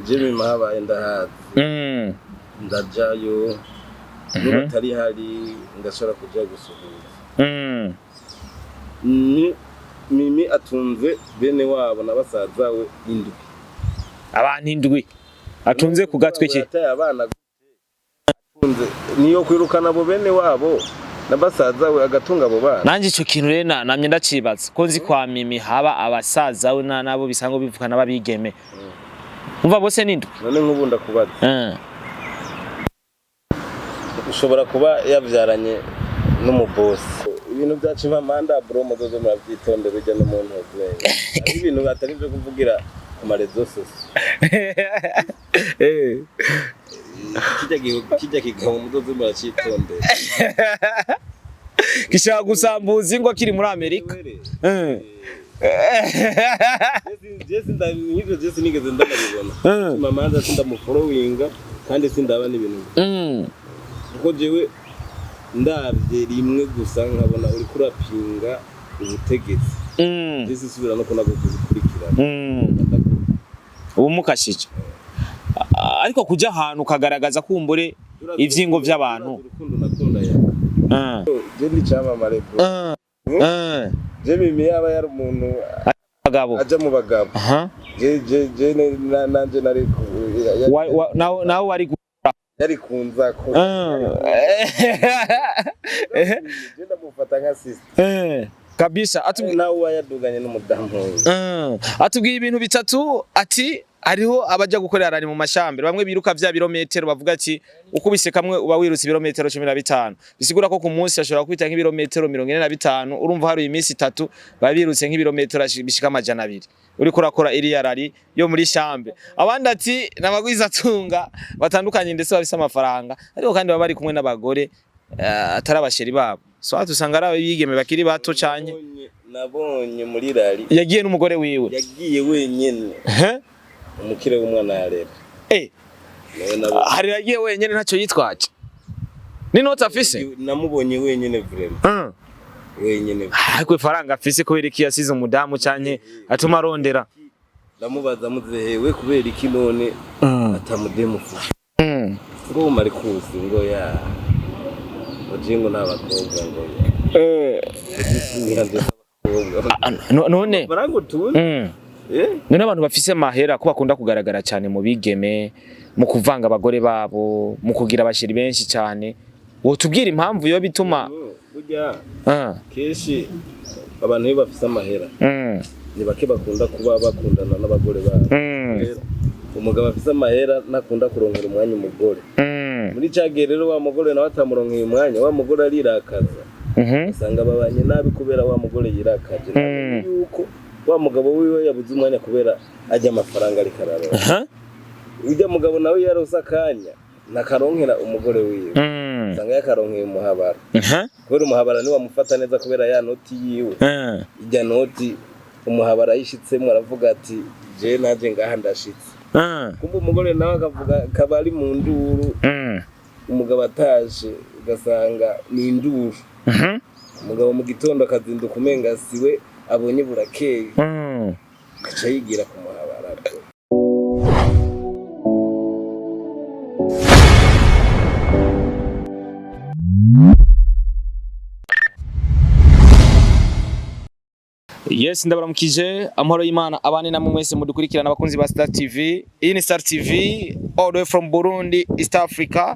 Jimmy mahabaye ndahazi ndajayo niba atari hari ngashobora kujya gusuhuza Mimi atunze bene wabo na basaza we indwi abantu indwi atunze ku gatwe ki abana atunze niyo kwirukana abo bene wabo na basaza we agatunga abo bana nanje ico kintu rena namye ndacibaza ko nzi kwa Mimi haba abasaza we nabo bisango bivukana babigeme umva bose n'indwi none nk'ubunda kubaza ushobora kuba yavyaranye n'umubosi ibintu byacu impamanda bro mudozo murabyitonde bijya no muntu wese ari ibintu batari byo kuvugira ku marezo sose kijya kigabo mudozo muracitonde gishaka gusambuza ingwa kiri muri Amerika Jesse nigeze ndabibona impamanda sindamufollowinga kandi sindaba n'ibintu kuko jewe ndabye rimwe gusa nkabona uri kurapinga ubutegetsi Jesse subira no kuna gukurikirana ubu mukashije ariko kujya ahantu kagaragaza kumbure ivyingo by'abantu urukundo nakunda ya je ndi cyamamare bro je Mimi yaba yari umuntu bagabo aja mu bagabo je nanje nari nawe wari yari kunza ko genda mufata nka sister kabisa nawe wayaduganye n'umudamu atubwiye ibintu bitatu ati ariho abaja gukorera arani mu mashambiro bamwe biruka vya birometero bavuga ati ukubise kamwe uba wirutse ibirometero 15 bisigura ko ku munsi ashobora kwita nk'ibirometero 45 urumva hari iminsi 3 babirutse nk'ibirometero bishika amajana 2 uri kurakora iri yarari yo muri shambe abandi ati nabagwiza tunga batandukanye ndetse bafise amafaranga ariko kandi baba bari kumwe n'abagore atarabasheri babo so atusanga ari abigeme bakiri bato cyane nabonye muri rari yagiye n'umugore wiwe yagiye wenyene umukire w'umwana yarera hari yagiye wenyene ntacyo yitwaje ni nota afise namubonye wenyene vraiment wenyene ariko ifaranga afise kubera iki yasize umudamu cyane atuma arondera ndamubaza muzehewe kubera iki none atamudemu fushi ngo Marikusi ngo ya Ojingo n'abakobwa ngo none barango tuzi none abantu bafise mahera ko bakunda kugaragara cyane mu bigeme mu kuvanga abagore babo mu kugira abashiri benshi cyane wotubwira impamvu yo bituma burya keshi abantu iyo bafise amahera ni bake bakunda kuba bakundana n'abagore babo umugabo afise amahera nakunda kurongera umwanya umugore muri cyagiye rero wa mugore nawe atamuronkeye umwanya wa mugore arirakaza usanga babanye nabi kubera wa mugore yirakaje yuko wa mugabo wiwe yabuze umwanya kubera ajya amafaranga ari kararo ujya mugabo nawe yarose akanya nakaronkera umugore wiwe usanga yakaronkeye umuhabara kubera umuhabara ni wamufata neza kubera ya noti yiwe ijya noti umuhabara yishitsemo aravuga ati je naje ngaha ndashitse kumbe umugore nawe akavuga kabari mu nduru umugabo ataje ugasanga ni induru umugabo mu gitondo akazinduka umenga siwe abonye burakeye aca yigira ku muhabara Yes ndabaramukije amahoro y'Imana abane namwe mwese mudukurikirana abakunzi ba Star TV. Iyi ni Star TV all the way from Burundi, East Africa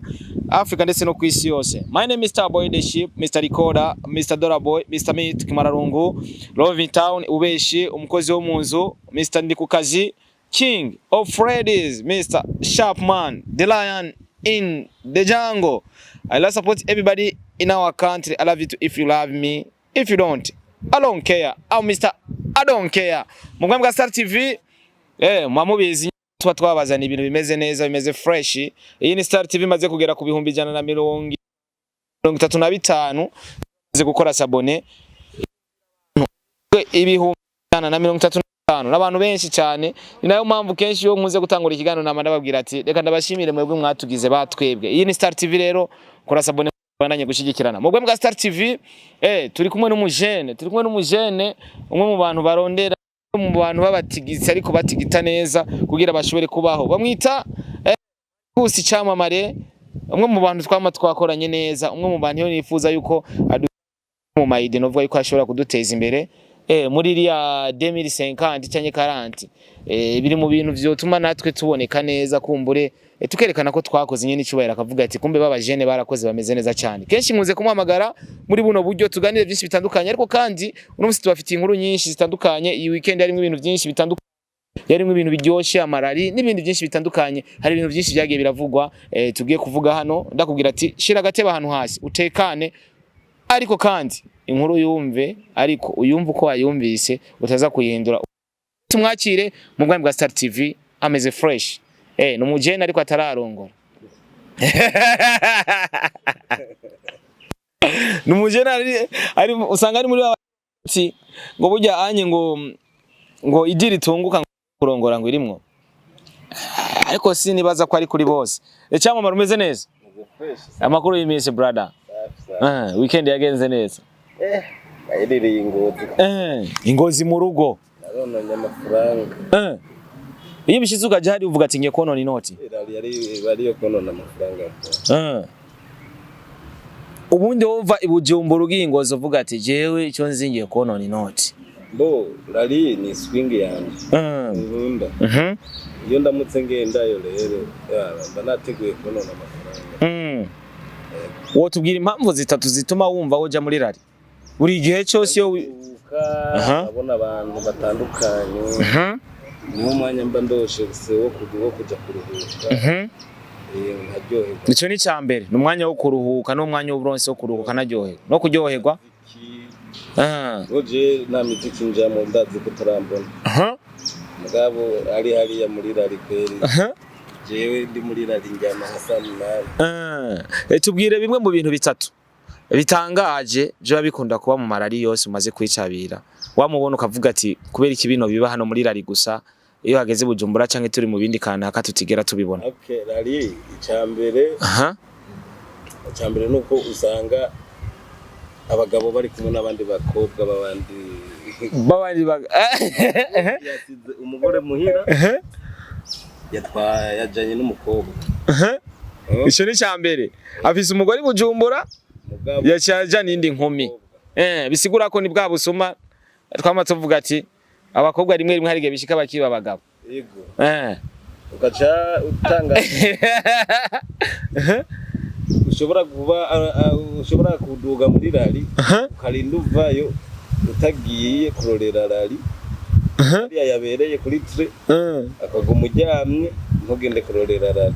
ndetse no kwisi yose. My name is Star Boy the Ship, Mr. Recorder, Mr. Dora Boy, Mr. Meet Kimararungu, Loving Town ubeshi umukozi wo munzu, Mr. Ndikukazi, King of Freddy's, Mr. Sharpman, the Lion in the Jungle. I love support everybody in our country. I love you too if you love me. If you don't, I don't care. I'm Mr. I don't care. Mugambwe bwa Star TV mwamubizi twa twabazana ibintu bimeze neza bimeze fresh. Iyi ni Star TV maze kugera ku bihumbi 135 maze gukora sabone ibihumbi 135 n'abantu benshi cyane. Ni nayo mpamvu kenshi yo nkuze gutangura ikiganiro namanda babwira ati reka ndabashimire mwebwe mwatugize batwebwe. Iyi ni Star TV rero kora sabone bandanye gushigikirana mugwe mbwa Star TV turi kumwe n'umujene umwe mu bantu barondera mu bantu babatigitse ariko batigita neza kugira bashobore kubaho. Bamwita Kusi Cyamamare, umwe mu bantu twakoranye neza, umwe mu bantu yo nifuza yuko mu mayide novuga yuko ashobora kuduteza imbere muri iriya 2050 cyanye 40 biri mu bintu vyotuma natwe tuboneka neza kumbure tukerekana ko twakoze nyine icubahira akavuga ati kumbe baba jene barakoze bameze neza cyane. Kenshi nkunze kumuhamagara muri buno buryo tuganire byinshi bitandukanye, ariko kandi uno musi tubafitiye inkuru nyinshi zitandukanye. Iyi weekend harimo ibintu byinshi bitandukanye, yarimo ibintu biryoshye, amarari n'ibindi byinshi bitandukanye. Hari ibintu byinshi byagiye biravugwa tugiye kuvuga hano. Ndakubwira ati shira gateba ahantu hasi utekane, ariko kandi inkuru yumve, ariko uyumva uko wayumvise utaza kuyihindura. Tumwakire mu bwami bwa Star TV, ameze fresh. Numujene ariko atararongora. Numujene ari usanga ari muri babati ngo burya anye ngo idiri tunguka kurongora ngo irimwo. Ariko sinibaza ko ari kuri bose. Cyamamare umeze neza? Amakuru y'iminsi brother. Weekend yagenze neza. Ayiririye Ingozi. Ingozi mu rugo. Naronanye amafaranga. Iyo bishize ukaje hari uvuga ati ngiye konona inoti. Bari yo konona amafaranga. Ubundi wova ibujumbura ugiye Ingozi uvuga ati jewe icyo nzingiye konona inoti. Bo rari ni swing yanje. Nkunda. Iyo ndamutse ngenda yo rero mba nateguye konona amafaranga. Wo tubwira impamvu zitatu zituma wumva woja muri rari. Buri gihe cyose yo abona abantu batandukanye. Niwo mwanya mba ndoshe wo kuja kuruhuka. Nkaryoherwa. Nicyo ni cyambere, ni umwanya wo kuruhuka, no mwanya w'uburonse wo kuruhuka naryoherwa no kuryoherwa. Oje na mitiki njamo ndazi kutarambona. Mugabo ari hariya muri rari kweri. Jewe ndi muri rari njyama hasani nawe. Tubwire bimwe mu bintu bitatu bitangaje byo bikunda kuba mu marari yose umaze kwicabira. Wamubona ukavuga ati kubera iki bino biba hano muri rari gusa, iyo hageze Bujumbura canke turi mu bindi kanaka tutigera tubibona. Okay, rari icambere. Icambere nuko usanga abagabo bari kumwe n'abandi bakobwa babandi yasize umugore muhira yajanye n'umukobwa. Ico ni cyambere. Afise umugore Bujumbura yacaja n'indi nkumi. Bisigura ko ni bwa busuma twama tuvuga ati abakobwa rimwe rimwe harige bishika bakiba abagabo. Yego. Ugaca utanga ushobora kuduga muri rari ukarinda uvayo utagiye kurorera rari. Hariya yabereye kuri tre akaguma uryamye ntugende kurorera rari.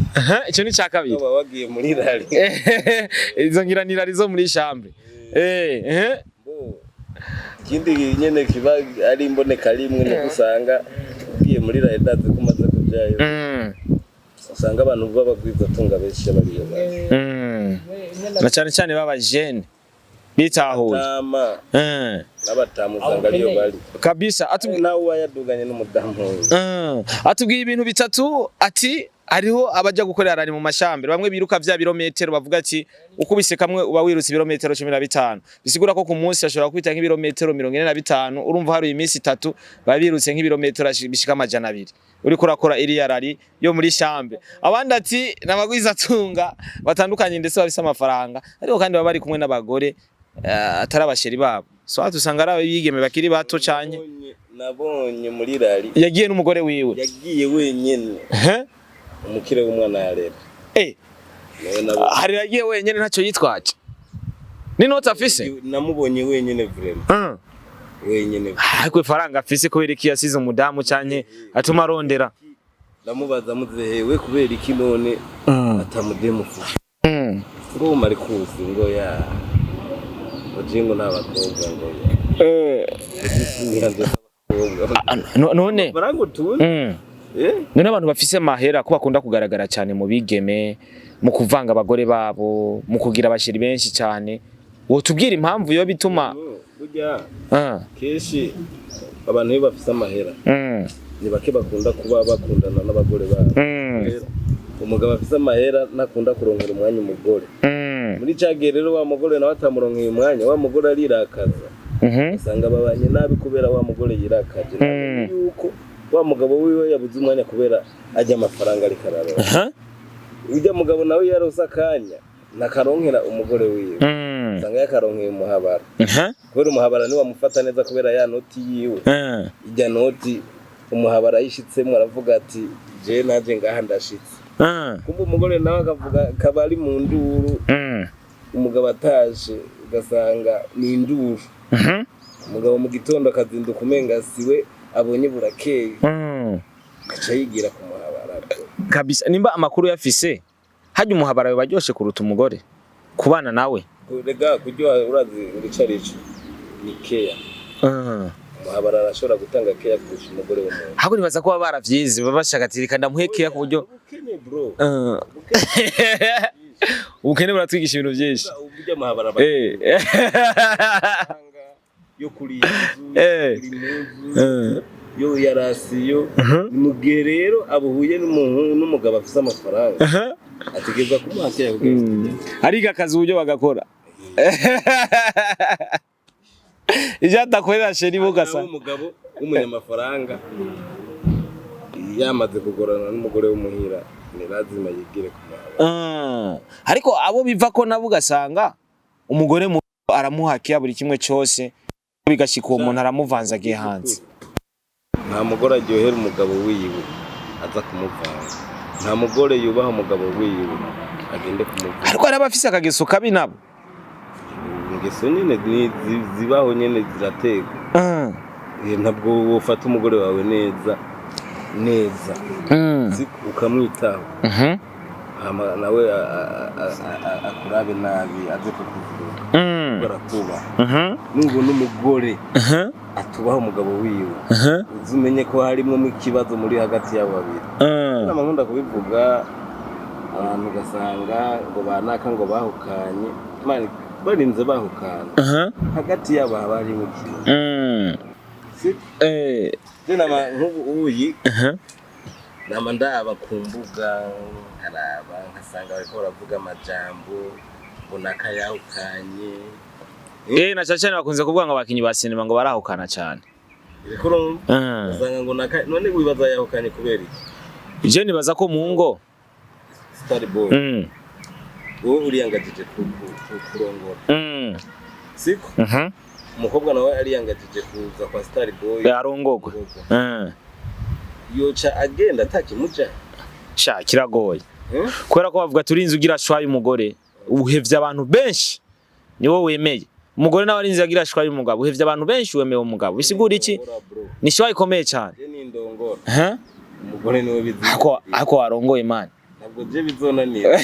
Icyo ni cyakabiri. Baba wagiye muri rari. Izo ngiranira zo muri chambre. Ikindi nyene kiba ari imboneka rimwe no gusanga ugiye muri rari ndazi kumaze kujayo. Usanga abantu babagwiza tunga benshi bariyo. Na cyane cyane baba jene bitahuye. N'abatamu usanga ariyo bari. Kabisa nawe wayaduganye n'umudamu. Atubwiye ibintu bitatu ati hariho abaja gukorera rari mu mashambere, bamwe biruka vya birometero bavuga ati ukubise kamwe uba wirutse ibirometero 15. Bisigura ko ku munsi ashobora kwita nk'ibirometero 45. Urumva hari iminsi 3 babirutse nk'ibirometero bishika 200. Uriko urakora iriya rari yo muri shambe. Abandi ati nabagwiza tunga batandukanye ndetse bafise amafaranga, ariko kandi baba bari kumwe n'abagore atarabasheri babo. So atusanga ari abigeme bakiri bato cyane. Nabonye muri rari yagiye n'umugore wiwe. Yagiye wenyene. Umukire w'umwana yarera. Hari yagiye wenyene ntacyo yitwaje. Ni nota afise? Namubonye wenyene vraiment. Wenyene. Ariko ifaranga afise kubera iki yasize umudamu cyane atuma arondera. Ndamubaza muzehewe kubera iki none atamudemu fushi. Ngo mari kuzi ngo ya. Ojingo n'abakobwa ngo. None. Barango tuni. None abantu bafise mahera ko bakunda kugaragara cyane mu bigeme, mu kuvanga abagore babo, mu kugira abashiri benshi cyane. Wo tubwira impamvu yo bituma burya keshi abantu iyo bafise amahera ni bake bakunda kuba bakundana n'abagore babo. Umugabo afise amahera nakunda kurongera umwanya umugore. Muri cyagiye rero wa mugore nawe atamuronkeye umwanya, wa mugore arirakaza usanga babanye nabi kubera wa mugore yirakaje yuko wa mugabo wiwe yabuze umwanya kubera ajya amafaranga ari kararo ujya mugabo nawe yarosa kanya nakaronkera umugore wiwe usanga yakaronkeye umuhabara kubera umuhabara ni wamufata neza kubera ya noti yiwe ijya noti umuhabara yishitsemo aravuga ati je naje ngaha ndashitse kumbe umugore nawe akavuga kabari mu nduru umugabo ataje ugasanga ni induru umugabo mu gitondo akazinduka umenga siwe abonye burakeye aca yigira ku muhabara kabisa. Nimba amakuru yafise hajya umuhabara we baryoshe kuruta umugore kubana nawe rega kuryoha urazi uricarico ni care umuhabara arashobora gutanga care kurusha umugore w'umuntu hako nibaza ko baba baravyize baba bashaka ati reka ndamuhe care ku buryo ubukene buratwigisha ibintu byinshi uburyo umuhabara yo kuriya yo yarasiyo mugihe rero abuhuye n'umugabo afise amafaranga ategeza kumuhakira ariga akazi uburyo bagakora ijatakorera sheri bugasa umugabo w'umunyamafaranga yamaze kugorana n'umugore w'umuhira ni lazima yigire kumara ariko abo biva ko nabo ugasanga umugore aramuhakiya buri kimwe cyose bigashika uwo muntu aramuvanzagiye hanze nta mugore aryohera umugabo wiwe aza kumuvanga nta mugore yubaha umugabo wiwe agende kumuvanga ariko araba afise akageso kabi nabo ingeso nyene zibaho nyene zirateka ntabwo ufata umugore wawe neza ukamwitaho nawe akurabe nabi aze kukuvuga barakuba nubwo n'umugore atubaho umugabo wiwe uzumenye ko harimo ikibazo muri hagati y'abo babiri nkunda kubivuga abantu ugasanga ngo banaka ngo bahukanye barinze bahukana hagati y'abo haba harimo ikibazo nk'ubu uyi nama ndaba ku mbuga nkaraba nkasanga bariko baravuga amajambo mbonaka yahukanye na cyane bakunze kuvuga ngo abakinyi ba sinema ngo barahukana cyane usanga ngo none wibaza yahukanye kubera iki je nibaza ko mu ngo Star Boy wowe uriyangajije kurongora siko umukobwa nawe ariyangajije kuza kwa Star Boy arongogwe yoca agenda atakimuja sha kiragoye kubera ko bavuga turinze ugira shwa y'umugore uhevye abantu benshi niwo wemeye umugore nawe arinze agira shwa y'umugabo uhevye abantu benshi wemeye umugabo bisigura iki ni shwa ikomeye cyane ni ndongora umugore niwe bizi ako arongoye man ntabwo je bizonanira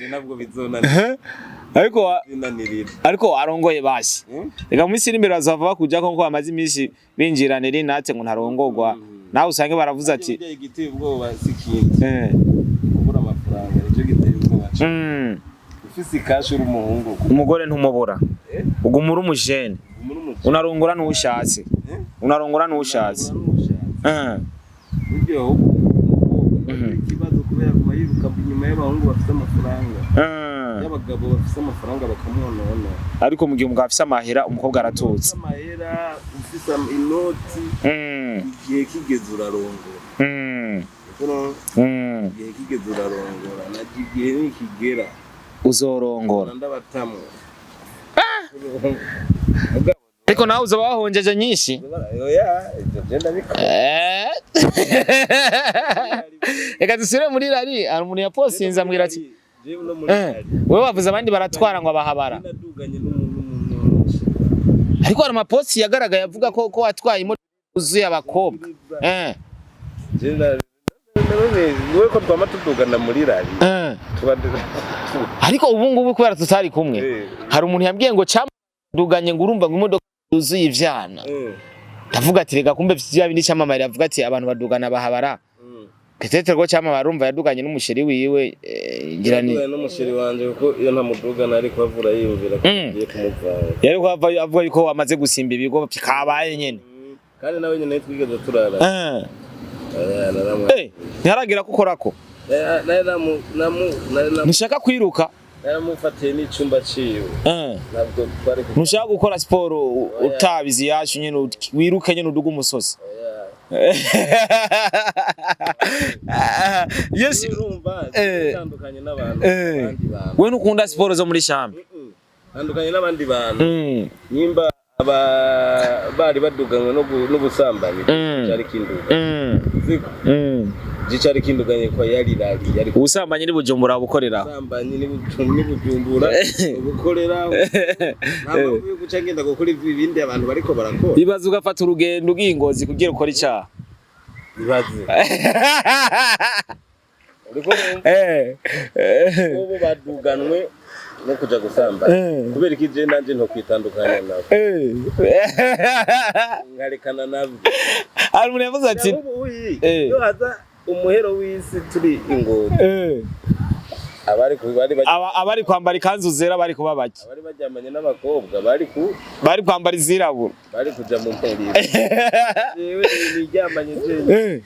ntabwo bizonanira ariko arongoye basi reka mu isi imbere bazava bakuja ko bamaze iminsi binjirana iri nate ngo ntarongorwa nawe usange baravuze ati igiteye ubwoba sikindi kubura amafaranga nicyo giteye ubwoba ufise ikashi uri umuhungu umugore ntumubura ugumura umujene unarongora n'ushatse buryo ikibazo kubera kuma yiruka inyuma y'abahungu bafite amafaranga y'abagabo bafite amafaranga bakamwonona ariko mu gihe umugabo afite amahera umukobwa aratutse amahera ufite inoti igihe kigeze urarongora igihe kigeze urarongora igihe nikigera uzorongora ndabatamwe ariko nawe uza bahonjeje nyinshi oya ibyo genda bikora reka dusire muri rari umuntu yapostinze amwira ati wewe bavuze abandi baratwara ngo abahabara ariko hari amaposti yagaragaye avuga ko watwaye imodoka uzuye abakobwa wewe ko twama tudugana muri rari ariko ubu ngubu kubera tutari kumwe hari umuntu yambwiye ngo cyamduganye ngo urumva ngo imodoka uzuye ivyana ndavuga ati rega kumbe bya bindi cyamamare avuga ati abantu badugana bahabara Petete rwo cyamamare urumva yaduganye n'umusheri wiwe ngira ni n'umusheri wanje kuko iyo ntamudugana ariko bavura yiyumvira ko agiye kumuvanga yari ko avuga yuko wamaze gusimba ibigo kabaye nyene kandi nawe nyene twigeze turara ntiharagira ko ukorako nishaka kwiruka naramufatiye n'icumba ciwe ntabwo twari ntushaka gukora siporo utabizi yacu nyene wiruke nyene uduga umusozi yes urumva tandukanye n'abantu abandi bantu we nukunda siporo zo muri shambi tandukanye n'abandi bantu nimba bari baduganywe no gusambanya cyari kinduga Jicari kinduganye kwa yari usambanye ni Bujumbura bukorera usambanye ni Bujumbura bukorera ntabwo ugiye guca ngenda gukora ibindi abantu bariko barakora ibaza ugafata urugendo ugingozi kugira ukora icyaha ibaze ubu baduganwe no kuja gusambanya kubera iki je nanje nto kwitandukanya nabo ngarekana nabo ari umuntu yavuze ati yo haza umuhero w'isi turi ingozi abari kwambara ikanzu zera bari kuba bake abari bajyamanye n'abakobwa bari kwambara izirabura bari kuja mu mperi yewe nijyamanye je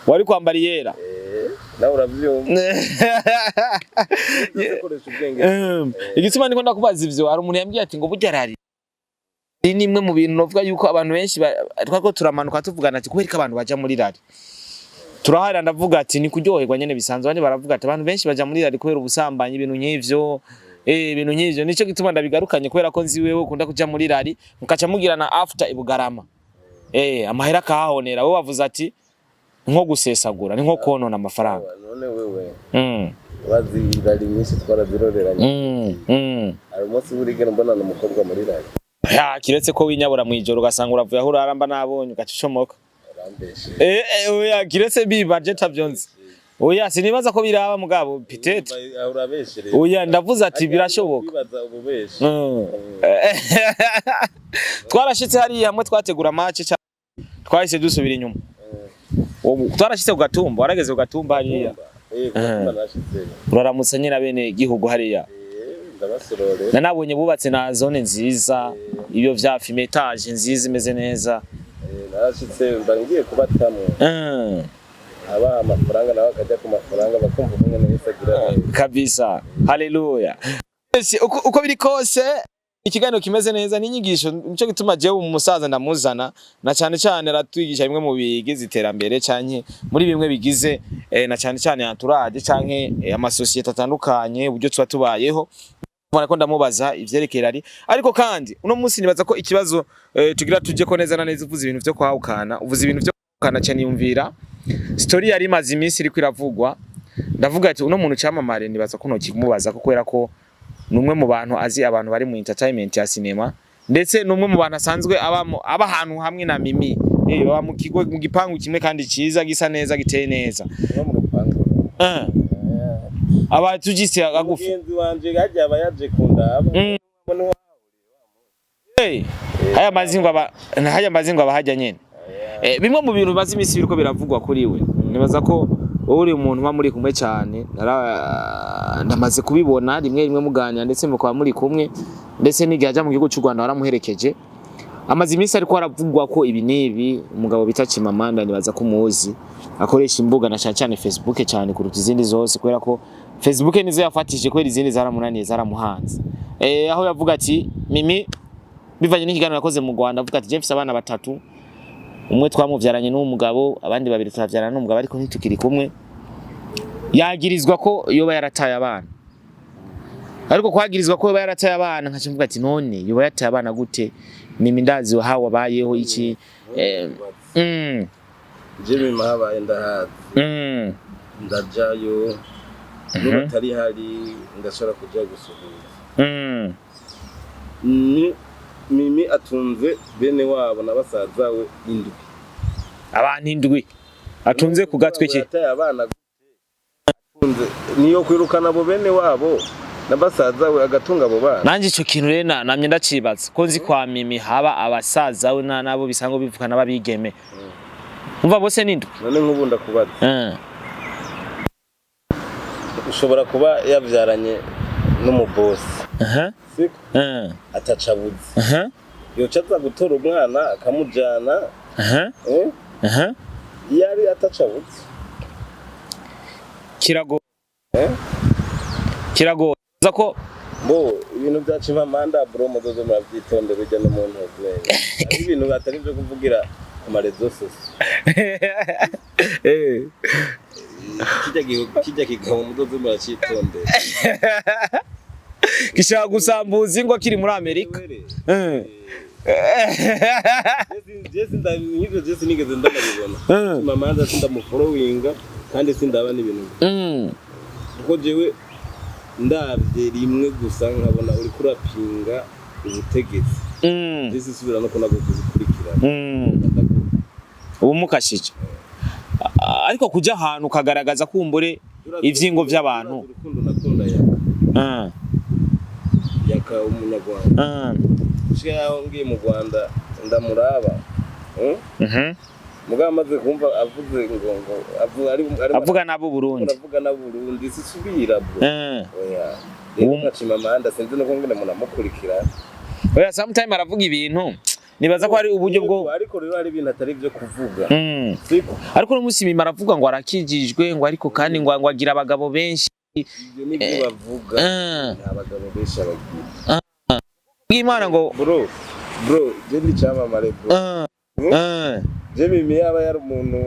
wari kwambara yera nawe uravyumva igituma ndiko ndakubaza ivyo hari umuntu yambwiye ati ngo burya rari ni imwe mu bintu novuga yuko abantu benshi twako turamanuka tuvugana ati kubereka abantu baja muri rari turahara ndavuga ati ni kuryoherwa nyene bisanzwe bane baravuga ati abantu benshi baja muri rari kubera ubusambanyi ibintu nk'ivyo ibintu nk'ivyo nico gituma ndabigarukanye kubera ko nzi wewe ukunda kuja muri rari mukaca mugirana after ibugarama amahera kahonera wowe wavuze ati nko gusesagura ni nko konona amafaranga none wewe wazi rari nyinshi twaraziroreranye ari umunsi burigera mbona n'umukobwa muri rari kiretse ko winyabura mu ijoro ugasanga uravuye aho uraramba nabonye ugacicomoka oya kiretse bi budget avyonze oya sinibaza ko biraba mugabo pitete oya ndavuze ati birashoboka twarashitse hari hamwe twategura match twahise dusubira inyuma twarashitse ku Gatumba warageze ku Gatumba hariya uraramutse nyina bene gihugu hariya nabonye bubatse na zone nziza ibyo vya fimetage nziza imeze neza narashitse ndangiye kubatamwe aba amafaranga nawe akajya ku mafaranga bakumva umwe neza agira kabisa haleluya uko biri kose ikiganiro kimeze neza n'inyigisho nico gituma jewe umusaza ndamuzana na cyane cyane ratwigisha bimwe mu bigize iterambere canke muri bimwe bigize na cyane cyane entourage canke amasosiyete atandukanye uburyo tuba tubayeho mbona ko ndamubaza ivyerekera ari ariko kandi uno munsi nibaza ko ikibazo tugira tuje ko neza na neza uvuze ibintu byo kwahukana uvuze ibintu byo kwahukana cyane yumvira story yari mazi iminsi iri kwiravugwa ndavuga ati uno muntu cyamamare nibaza ko no kimubaza ko kwera ko numwe mu bantu azi abantu bari mu entertainment ya cinema ndetse numwe mu bantu asanzwe aba ahantu hamwe na Mimi baba mu kigo mu gipangu kimwe kandi ciza gisa neza giteye neza aba tujise agufu mugenzi wanje gajya abayaje kundaba haya mazingo abahajya nyene bimwe mu bintu bazi imisi biriko biravugwa kuri we nibaza ko uri umuntu wa muri kumwe cyane ndamaze kubibona rimwe muganira ndetse mukaba muri kumwe ndetse n'igihe ajya mu gihugu cy'u Rwanda waramuherekeje amazi imisi ariko aravugwa ko ibi nibi umugabo bita Chimamanda nibaza ko muzi akoresha imbuga na cyane Facebook cyane kuruta izindi zose kubera ko Facebook nizo yafatije kwera izindi zaramunaniye zaramuhanze aho yavuga ati Mimi bivanye n'ikiganiro yakoze mu Rwanda avuga ati James abana batatu umwe twamuvyaranye n'umugabo abandi babiri turavyarana n'umugabo ariko ntitukiri kumwe yagirizwa ko yoba yarataye abana ariko kwagirizwa ko yoba yarataye abana nkaje mvuga ati none yoba yataye abana gute Mimi ndazi wahawe abayeho iki Jimmy mahabaye ndahazi ndajayo n'utari hari ndashobora kujya gusuhuza Mimi atunze bene wabo na basaza we indwi abantu indwi atunze ku gatwe ki atunze niyo kwirukana abo bene wabo na basaza we agatunga abo bana nanje ico kintu rena namye ndacibaza ko nzi kwa Mimi haba abasaza we nabo bisango bivukana babigeme umva bose n'indwi none nk'ubunda kubaza ushobora kuba yavyaranye n'umubosi atacabuze yocaza gutora umwana akamujana yari atacabuze kirago zako bo ibintu bya Chimamanda bro muzozo muravyitondera ujya no muntu wese ari ibintu batari byo kuvugira ku marezo sose kijya kigabo muzozo muracitondera gishaka gusambuza ingwa kiri muri Amerika Jesi nigeze ndabibona Chimamanda sindamufollowinga kandi sindaba n'ibintu kuko jewe ndabye rimwe gusa nkabona uri kurapinga ubutegetsi Jesi subira no kunago kuzikurikirana ubu mukashije ariko kujya ahantu ukagaragaza kumbure ivyingo by'abantu urukundo nakunda yaka umunyarwanda yaho ngiye mu Rwanda ndamuraba mugabo amaze kumva avuze ngo avuga nabo Burundi avuga nabo Burundi sisubira bro oya rero Chimamanda sinzi no ngene munamukurikira oya sometime aravuga ibintu nibaza ko ari uburyo bwo ariko rero ari ibintu atari byo kuvuga ariko no musi mimara avuga ngo arakijijwe ngo ariko kandi ngo agira abagabo benshi ibyo nibyo bavuga abagabo benshi abagira Imana ngo bro je ndi cyamamare bro je mimi yaba yari umuntu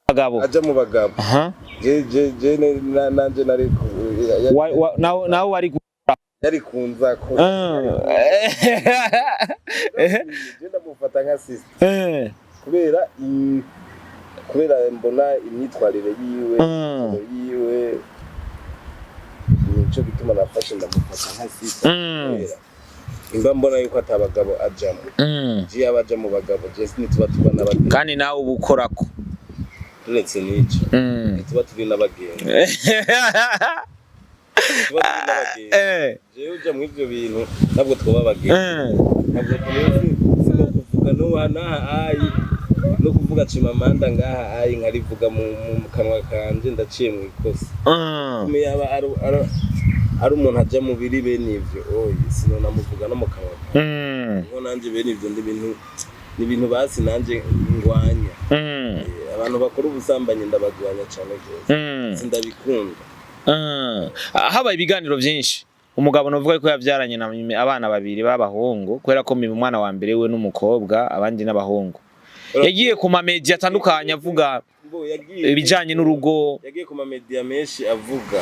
abagabo aja mu bagabo je nanje nari nawe wari yari kunza ko je ndamufata nka sister kubera mbona imyitwarire yiwe nico bituma nafashe ndamufata nka sister imba mbona yuko atabagabo ajamo je abaje mu bagabo je sinituba tubana abagabo kandi nawe ubukorako turetse nico tuba turi n'abagenge je uja mu ivyo bintu ntabwo twoba abagenge ntabwo tuzi kuvuga no hana no kuvuga Chimamanda ngaha nkarivuga mu kanwa kanje ndaciye mu ikosa yaba ari umuntu ajya mu biri bene ivyo sino namuvuga no mu kanwa ngo nanje bene ivyo ni ibintu basi nanje ngwanya abantu bakora ubusambanyi ndabagwanya cyane rwose sindabikunda habaye ibiganiro byinshi umugabo novuga ko yavyaranye na abana babiri b'abahungu kubera ko mimi umwana wa mbere we n'umukobwa abandi n'abahungu yagiye ku mamedia atandukanye avuga ibijanye n'urugo yagiye ku mamedia menshi avuga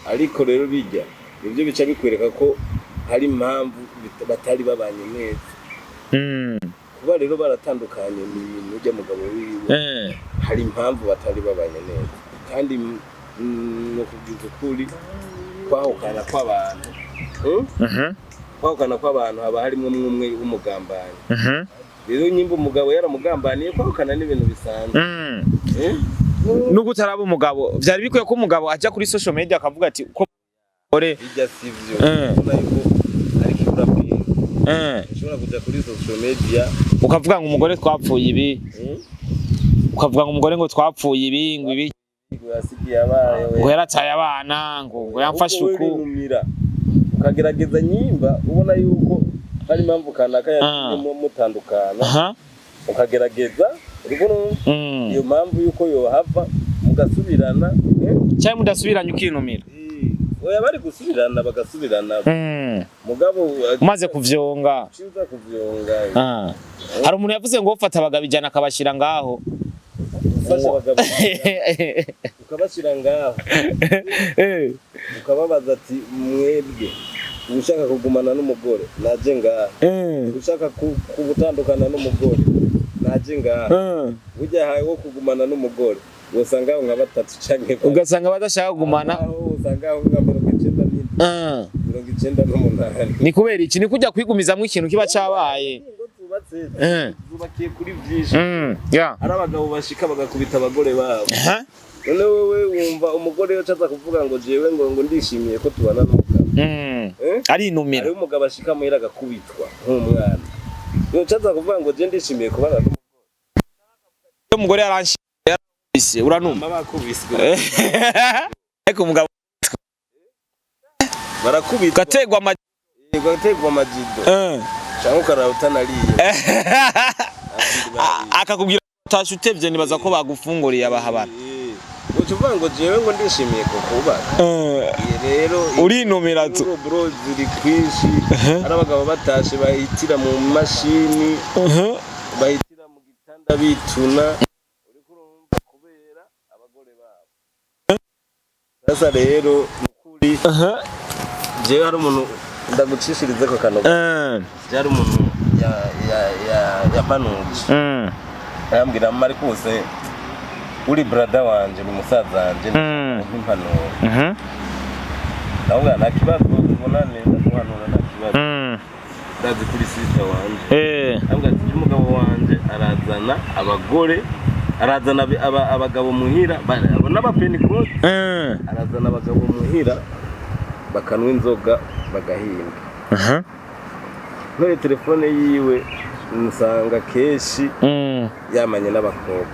ariko rero bijya ibyo bica bikwereka ko hari impamvu batari babanye neza kuba rero baratandukanye n'ujya mugabo wiwe hari impamvu batari babanye neza kandi no kuvuga kuri kwahukana kw'abantu kwahukana kw'abantu haba harimo umwe w'umugambanyi rero nyimba umugabo yaramugambaniye kwahukana n'ibintu bisanzwe nuko utaraba umugabo byari bikwiye ko umugabo ajya kuri social media akavuga ati ko ore bijya sivyo nayiko ari kiburapinga ushobora kuja kuri social media ukavuga ngo umugore twapfuye ibi ukavuga ngo umugore ngo twapfuye ibi ngo ibi yasigiye abaye ngo yarataye abana ngo yamfashe uku ukagerageza nyimba ubona yuko hari impamvu kanaka yatumye mutandukana ukagerageza uriko iyo mpamvu yuko yohava mugasubirana cyangwa mudasubiranye ukinumira oya bari gusubirana bagasubirana mugabo umaze kuvyonga ciza kuvyonga hari umuntu yavuze ngo ufata abagabo ijana akabashira ngaho ufasha abagabo ukabashira ngaho ukababaza ati mwebwe ushaka kugumana n'umugore naje ngaha ushaka kubutandukana n'umugore naje ngaha ujya haye wo kugumana n'umugore usanga nka batatu canke ugasanga badashaka kugumana usanga nka 98 ni kubera iki ni kujya kwigumizamwe ikintu kiba cabaye zubakiye kuri vyinshi ari abagabo bashika bagakubita abagore babo none wewe wumva umugore yo caza kuvuga ngo jewe ngo ndishimiye ko tubana n'umugabo ari inumira ari umugabo ashika muhira agakubitwa nk'umwana yo caza kuvuga ngo je ndishimiye kubana n'umugore umugore yaranshise uranuma bakubise ariko umugabo barakubitwa gategwa amajido cyangwa ukarauta nariye akakubwira utashutevye nibaza ko bagufunguriye abahabara ucuvuga ngo jewe ngo ndishimiye kukubaka rero urinumira tu bro ziri kwishi ari abagabo batashe bahitira mu mashini bahitira mu gitanda bituna uri kurumva kubera abagore babo sasa rero ukuri jewe hari umuntu ndagucishirize ko kano byari umuntu ya panuje yambwira Marcus uri brother wanje ni musaza wanje n'impanuro nawe nakibazo ubona neza kuhanura nakibazo ndazi kuri sister wanje ambwa ati umugabo wanje arazana abagore arazana abagabo muhira n'abapeni kose arazana abagabo muhira bakanwa inzoga bagahinga none telefone yiwe nsanga keshi yamanye n'abakobwa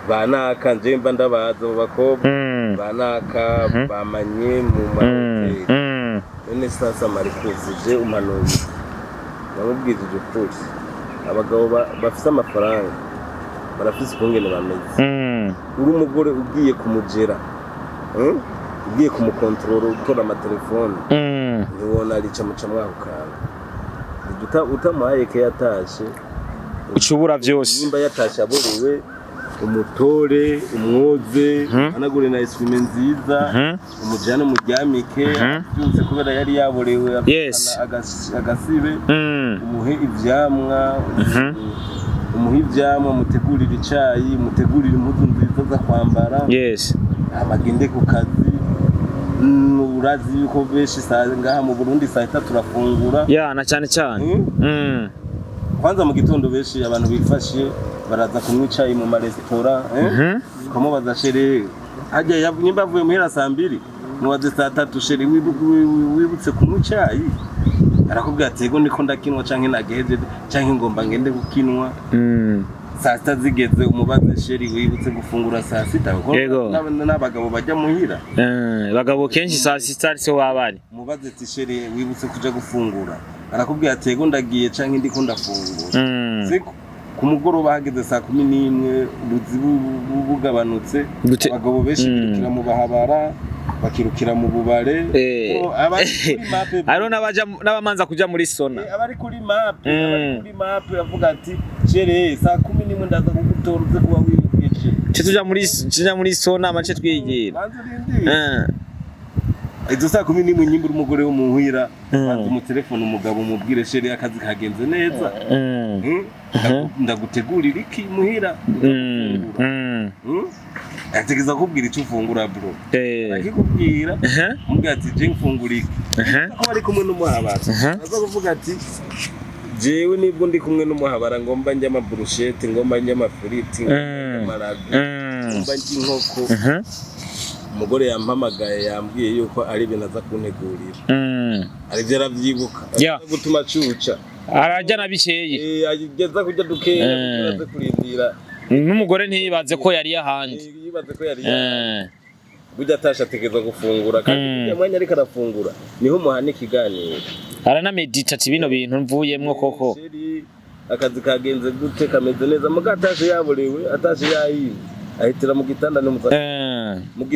banaka njemba ndabaza bakobwa banaka bamanye mu mahoteli none sasa Marcus je umpanuye namubwizije ukuri abagabo bafise amafaranga barafise ukungene bameze uri umugore ugiye kumugera ugiye kumukontorora utora amatelefone ntiwona arica muca mwahukana utamaye ke yatashe ucubura byose nimba yatashe aburiwe umutore umwoze anagure na ice cream nziza umujyane muryamike byose kubera yari yaborewe agasibe umuhe ivyamwa mutegurira icayi mutegurira impuzu nziza za kwambara amagende ku kazi urazi yuko beshi ngaha mu Burundi saa 3 turafungura na cyane kwanza mu gitondo beshi abantu bifashe baraza kunywa icayi mu maresitora kamubaza shere hajya nyimba avuye muhera saa 2 mubaze saa 3 shere wibutse kunywa icayi arakubwira ati ego niko ndakinwa canke nageheze canke ngomba ngende gukinwa saa 6 zigeze umubaze sheri wibutse gufungura saa 6 n'abagabo bajya muhira bagabo kenshi saa 6 ari so wabari umubaze ati sheri wibutse kuja gufungura arakubwira ati ego ndagiye canke ndiko ndafungura siko kumugoroba hageze saa 11 uruzibu bugabanutse abagabo benshi birukira mu bahabara bakirukira mu bubare abari kuri map aro n'abamanza kuja muri sona abari kuri map yavuga ati chere saa 11 ndaza kugutoruze kuba wibukije tuja muri sona amace twigira izo saa 11 nyimbura umugore wo muhira banze mu telefone umugabo mubwire chere akazi kagenze neza ndagutegurira iki muhira ategeza kubwira icyo ufungura bro akikubwira mubwira ati je mfungura iki ko bari kumwe n'umuhabara aza kuvuga ati jewe nibwo ndi kumwe n'umuhabara ngomba njya amaburushete ngomba njya amafiriti ngomba njya inkoko umugore yampamagaye yambwiye yuko ari ibintu aza kuntegurira ari byo aravyibuka gutuma cuca arajya nabikeye ageza kujya dukeya aza kurindira n'umugore ntiyibaze ko yari yahandi yibaze ko yari burya atasha ategeza gufungura kandi mwanya ariko arafungura niho muhana ikiganiro aranameditati bino bintu mvuyemwo koko akazi kagenze gute kameze neza mugatashe yaborewe atashe yahiye ahitira mu gitanda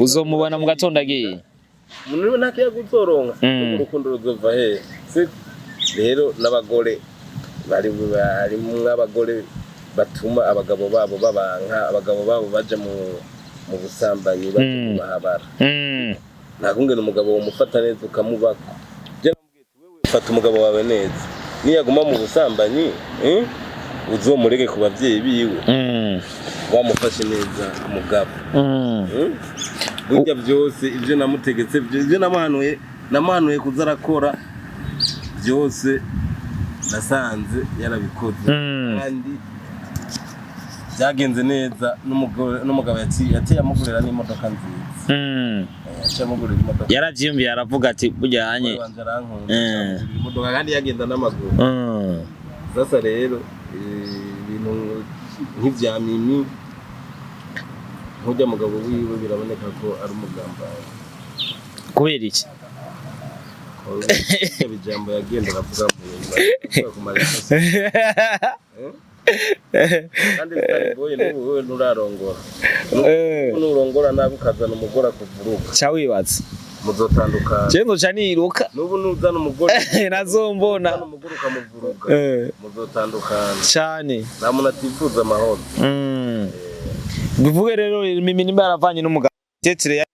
uzomubona mu gatondo agiye munini ntakiya gutoronka urukundo ruzova he rero n'abagore bari mw'abagore batuma abagabo babo babanka abagabo babo baje mu busambanyi bahabara nakungena umugabo umufata neza ukamubaka je namubwiye wewe fata umugabo wawe neza niyaguma mu busambanyi uzomurege ku bavyeyi biwe wamufashe neza umugabo burya byose ivyo namutegetse ivyo namahanuye kuzarakora byose nasanze yarabikoze kandi byagenze neza n'umugabo yateye amugurira n'imodoka nziza yaravyumbiye aravuga ati bujyanye imodoka kandi yagenda n'amaguru sasa rero ibintu nk'ivya mimi nk'ujya mugabo wiwe biraboneka ko ari umugambanyi kubera iki bijambo yagenda aravuga mu kandi Starboy wewe nurarongora nurongora nabi ukazana umugore akuvuruka cha wibatse muzotandukana cyenzo cha niruka nubu nuzana umugore nazombona umugore ukamuvuruka muzotandukana cyane nta muntu atifuza amahoro bivuge rero Mimi nimba yaravanye n'umugabo tetere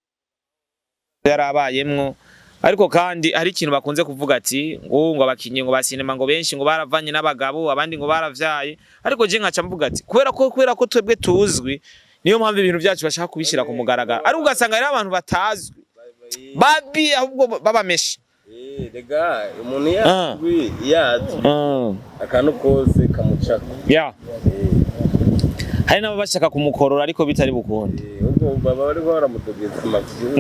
yarabayemwo ariko kandi hari ikintu bakunze kuvuga ati ngo abakinyi ngo basinema ngo benshi ngo baravanye n'abagabo abandi ngo baravyaye ariko je nkaca mvuga ati kubera ko twebwe tuzwi niyo mpamvu ibintu byacu bashaka kubishira ku mugaragaro ari ugasanga ari abantu batazwi babi ahubwo babameshe rega umuntu yazwi yazi akantu kose kamucako hari nabo bashaka kumukorora ariko bitari bukunde ubwo baba bari baramutugeza amakuru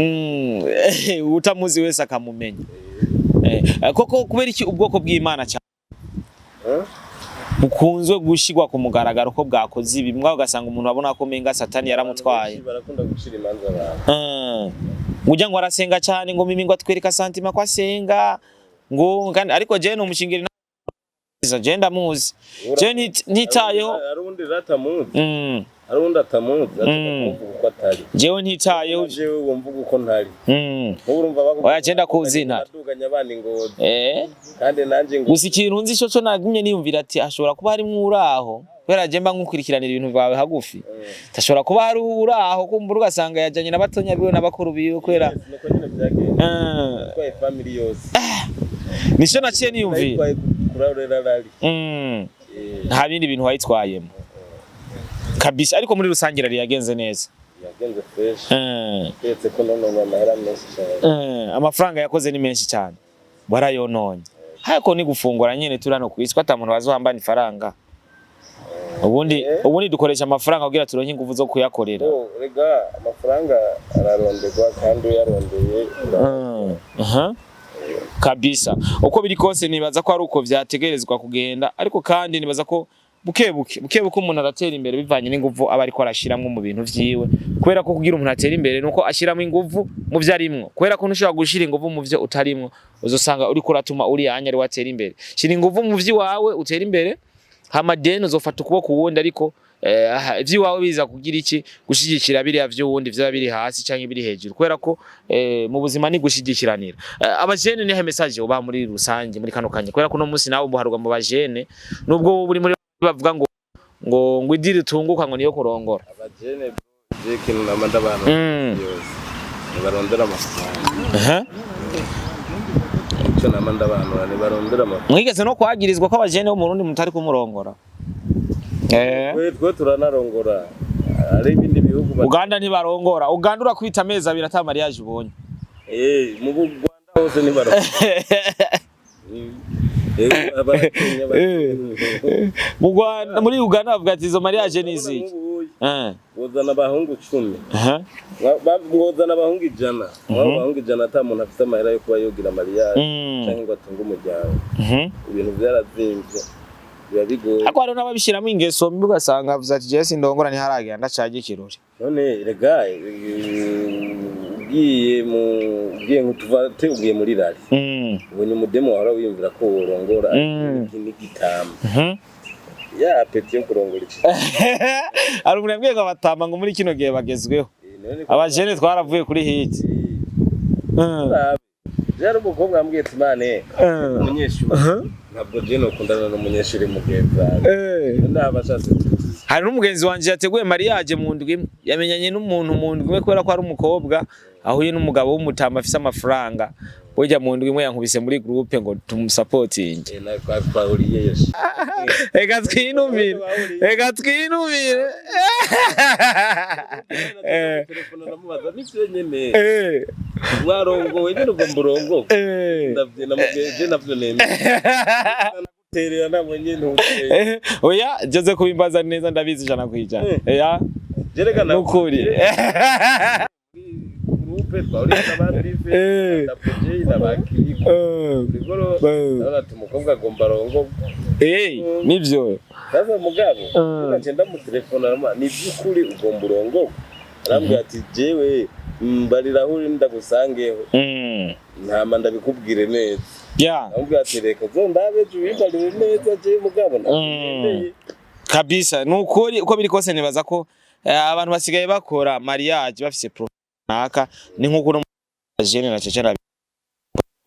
utamuzi wese akamumenya koko kubera iki ubwoko bw'Imana cyane bukunzwe gushigwa ku mugaragaro ko bwakoze ibimwe ugasanga umuntu abona ko menga satani yaramutwaye barakunda gushira imanza abantu ujya ngo arasenga cyane ngo Mimi ngo atwereka santima ko asenga ngo kandi ariko je no mushingiri agenda muzi je ntitayeho arundi ratamuzi arundi atamuzi atavuga ko atari jewe ntitayeho jewe wumvuga uko ntari urumva oya genda kuzina aduganya abana ingozi kandi nanje ngo gusa ikintu nzi cyo nagumye niyumvira ati ashobora kuba hari mwuraho kwera jemba nkukurikiranira ibintu bawe hagufi tashobora kuba hari uraho kumbura ugasanga yajanye n'abatonya biwe n'abakuru biwe kwera nuko nyine byagenda kwa family yose nisho naciye niyumvira nta bindi bintu wayitwayemo kabisa ariko muri rusange rari yagenze neza yagenze fresh ndetse ko none amahera menshi cyane amafaranga yakoze ni menshi cyane barayononye hako ni gufungura nyine turano kwiswa atamuntu bazohambana ifaranga ubundi dukoresha amafaranga kugira turonke ingufu zo kuyakorera rega amafaranga araronderwa kandi yarondeye kabisa uko biri kose nibaza ko ari uko vyategerezwa kugenda ariko kandi nibaza ko bukebuke umuntu aratera imbere bivanye n'ingufu aba ariko arashiramwe mu bintu vyiwe kubera ko kugira umuntu atera imbere nuko ashiramo ingufu mu vyarimwo kubera ko ntushobora gushira ingufu mu vyo utarimwo uzosanga uri kuratuma uri yanya ari watera imbere shira ingufu mu vyi wawe utera imbere hamadeni uzofata ukuboko wundi ariko ivyi wawe biza kugira iki gushigikira biri yavyo wundi vyo biri hasi canke biri hejuru kubera ko mu buzima ni gushigikiranira abajene ni message uba muri rusange muri kano kanya kubera ko no munsi nawo buharugwa mu bajene nubwo buri muri bavuga ngo idiri tunguka ngo niyo kurongora abajene ikintu namanda abantu yose barondera amafaranga cyo namanda abantu barondera amafaranga mwigeze no kwagirizwa ko abajene bo mu Burundi mutari kumurongora twe turanarongora ari ibindi bihugu Uganda ntibarongora Uganda urakwita amezi abiri ata mariage ubonye mu Rwanda hose ntibarongora mu Rwanda muri Uganda bavuga ati izo mariage nizi uzana abahungu 10 mwozana abahungu 100 abahungu 100 ata muntu afite amahera yo kuba yogira mariage cyangwa ngo atunge umuryango ibintu byarazimvye bigoye ako ari n'ababishiramo ingeso mbi ugasanga avuze ati Jesse ndongora ntiharagenda caje kirori none rega ugiye nkutuvate ugiye muri rari ubonye umudemo wahora wiyumvira ko urongora ikindi gitamba ya peti yo kurongora iki ari umuntu yabwiye ngo abatamba ngo muri kino gihe bagezweho abajene twaravuye kuri hit Jaro umukobwa ambwiye ati mane umunyeshuri ntabwo je no kundana n'umunyeshuri mugenza ndabashatse hari n'umugenzi wanje yateguye mariage mu ndwi yamenyanye n'umuntu mu ndwi kubera ko ari umukobwa ahuye n'umugabo w'umutamba afise amafaranga burya mu ndwi imwe yankubise muri groupe ngo tumusupporting na kwa Pauliye yeshi ega twinumire telefone namubaza n'icyo nyene warongowe nyine ubwo murongo ndavye namugeje navyo neme terera nabonye ntuteye oya jeze kubimbaza neza ndabizi jana kwijana ya jereka nukuri groupe Pauliye n'abandi ndapje n'abakiriko bigoro n'abatu mukobwa agomba rongo nivyo sasa mugabo ngenda mu telefone ni byukuri ugomba urongo arambwira ati jewe mbarira huri ndagusangeho ntama ndabikubwire neza ya arambwira ati reka zo ndabe juwimbarire neza je mugabo nagendeye kabisa nukuri uko biri kose nibaza ko abantu basigaye bakora mariage bafise naka ni nkuko no jene na cecera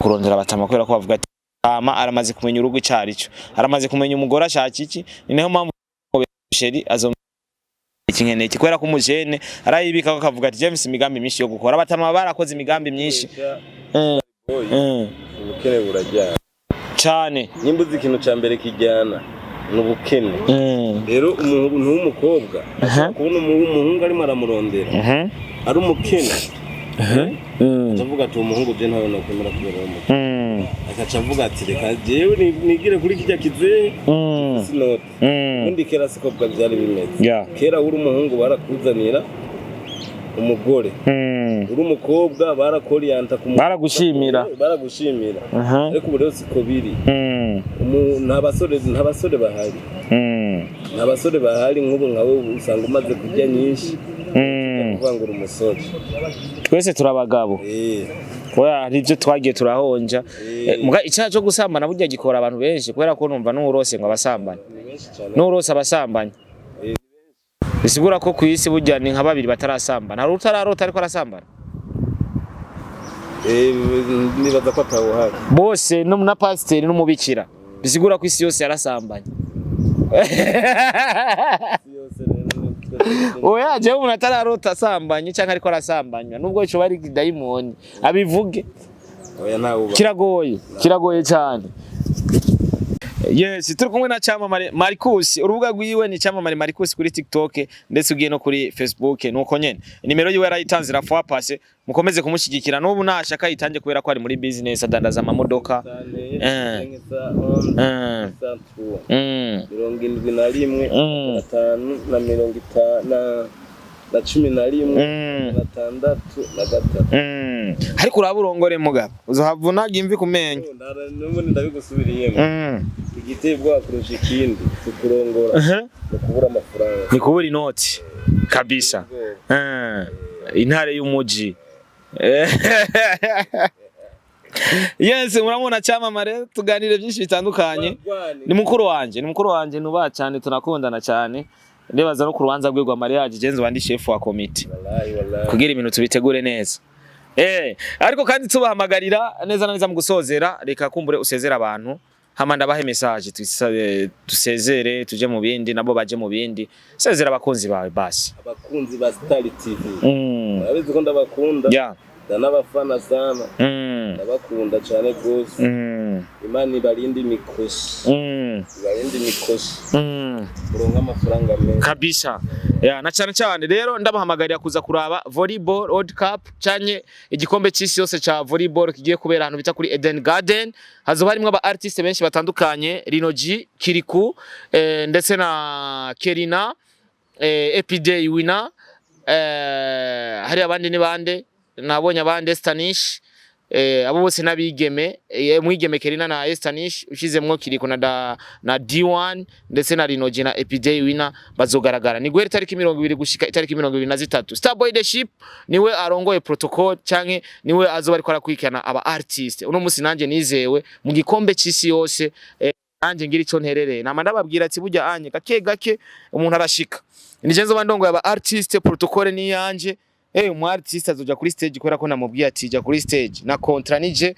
kurondera batama kwera ko bavuga ati ama aramaze kumenya urugo icari cyo aramaze kumenya umugore ashaka iki ni naho mpamvu sheri azo ikinkene kwera ko umujene arayibika akavuga ati James imigambi myinshi yo gukora batama barakoze imigambi myinshi ubukene burajyana cyane nimbuze ikintu ca mbere kijyana n'ubukene rero umuntu w'umukobwa kubona umuhungu arimo aramurondera ari umukene avuga ati umuhungu je ntawe nakwemera kubera umukene akaca avuga ati reka jewe nigire kuri kijya kize sinote undi kera siko byari bimeze kera uri umuhungu barakuzanira umugore uri umukobwa barakorianta baragushimira ariko ubu rero siko biri ntabasore bahari ntabasore bahari nk'ubu nkawe usanga umaze kujya nyinshi kuvangura umusore twese turabagabo oya arivyo twagiye turahonja muga icyaha cyo gusambana burya gikora abantu benshi kubera ko numva n'urose ngo abasambanye n'urose abasambanye bisigura ko kwisi burya ni nka babiri batarasambana hari utararota ariko arasambana nibaza ko atawuhari bose no na pasiteri n'umubikira bisigura ko isi yose yarasambanye oya je umuntu atararota asambanye cyangwa ariko arasambanywa nubwo cyo bari daimoni abivuge oya nawe kiragoye cyane. Yes, turi kumwe na Cyamamare Marcus. Urubuga rwiwe ni Cyamamare Marcus kuri TikTok ndetse ugiye no kuri Facebook nuko nyene. Nimero yiwe yarayitanze rafuwa passe mukomeze kumushyigikira n'ubu nashaka yitange kubera ko ari muri business adandaza amamodoka. 71 ariko uraburongore mugabo uzohavuna gimvi kumenya n'ubundi ndabigusubiriyemo igitebwa kurusha ikindi kukurongora no kubura amafaranga ni kubura inoti kabisa intare y'umuji. Yes, muramubona Cyamamare tuganire byinshi bitandukanye. Ni mukuru wanje nuba cyane tunakundana cyane. Ndebaza no kurubanza rwegwa mariage genzo wandi chef wa committee. Kugira ibintu tubitegure neza. Ariko kandi tubahamagarira neza na neza mu gusozera reka kumbure usezera abantu. Hama ndabahe message tusezere tuje mu bindi nabo baje mu bindi. Sezera abakunzi bawe basi. Abakunzi ba Star TV. Abizi ko ndabakunda. Yeah. Danabafana sana. Ndabakunda cyane gose. Imana ibarinde imikosi. Ibarinde imikosi. Uronka amafaranga menshi. Kabisa. Ya na cyane rero ndabahamagarira kuza kuraba volleyball World Cup cyanye igikombe cy'isi yose ca volleyball kigiye kubera ahantu bita kuri Eden Garden. Hazoba harimo aba artiste benshi batandukanye, Rinoji, Kiriku, ndetse na Kerina, Epidey Winner, hari abandi ni bande nabonye abandi Stanish, abo bose nabigeme, mwigeme Kerina na Stanish ushizemwo Kiriku na D1 ndetse na Rinoji na Epidey Winner bazogaragara. Ni guhera tariki 20 gushika itariki 23. Starboy the Ship niwe arongoye protocol canke niwe azoba ariko arakwikana aba artiste. Uno musi nanje nizewe mu gikombe cy'isi yose nanje ngira ico nterereye. Nama ndababwira ati burya anye gake umuntu arashika. Nijenzo bandongo aba artiste protocol ni yanje. Umu artiste azoja kuri stage kubera ko namubwiye ati ja kuri stage na contrat nije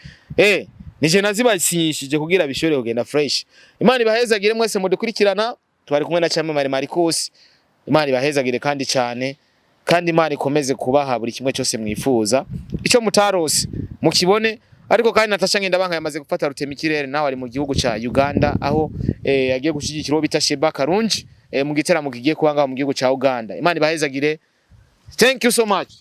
nije nazibasinyishije kugira bishore kugenda fresh. Imana ibahezagire mwese mudukurikirana twari kumwe na Cyamamare Marcus. Imana ibahezagire kandi cyane kandi Imana ikomeze kubaha buri kimwe cyose mwifuza ico mutarose mukibone. Ariko kandi Natasha Ngendabanga yamaze gufata rutema ikirere nawe ari mu gihugu ca Uganda aho yagiye gushigikira bita Sheba Karunji mu giteramo kigiye kubanga mu gihugu ca Uganda. Imana ibahezagire. Thank you so much.